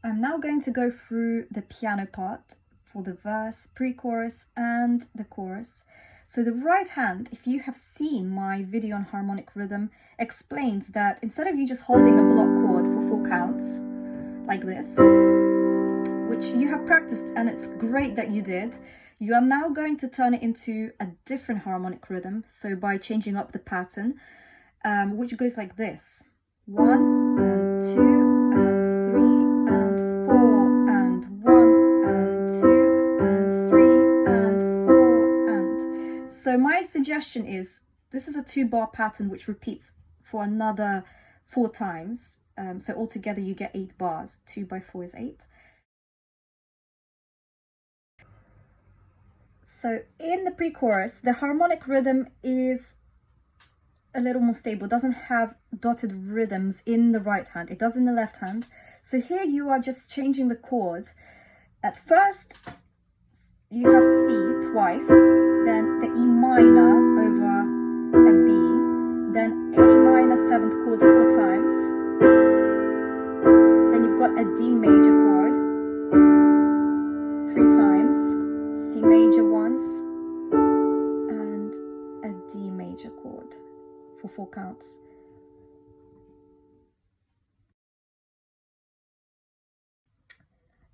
I'm now going to go through the piano part for the verse, pre-chorus and the chorus. So the right hand, if you have seen my video on harmonic rhythm, explains that instead of you just holding a block chord for 4 counts, like this, which you have practiced and it's great that you did, you are now going to turn it into a different harmonic rhythm. So by changing up the pattern, which goes like this: 1 and 2 and 3 and 4 and 1 and 2 and 3 and 4 and. So my suggestion is, this is a 2-bar pattern which repeats for another 4 times. So altogether you get 8 bars. 2 by 4 is 8. So in the pre-chorus, the harmonic rhythm is a little more stable. It doesn't have dotted rhythms in the right hand. It does in the left hand. So here you are just changing the chord. At first, you have C twice, then the E minor over a B, then A minor 7th chord 4 times. Then you've got a D major chord 3 times, C major once, and a D major chord for 4 counts.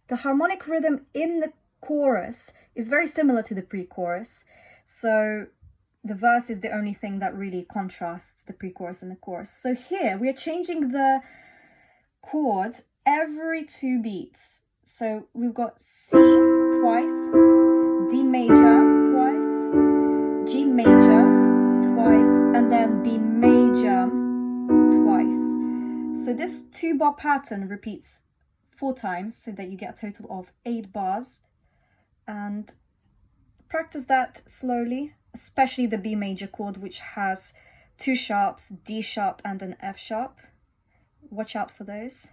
The harmonic rhythm in the chorus is very similar to the pre-chorus. So the verse is the only thing that really contrasts the pre-chorus and the chorus. So here we are changing the chord every 2 beats. So we've got C twice, D major twice, G major twice, and then B major twice. So this 2-bar pattern repeats 4 times, so that you get a total of 8 bars. And practice that slowly, especially the B major chord, which has 2 sharps, D sharp and an F sharp. Watch out for those.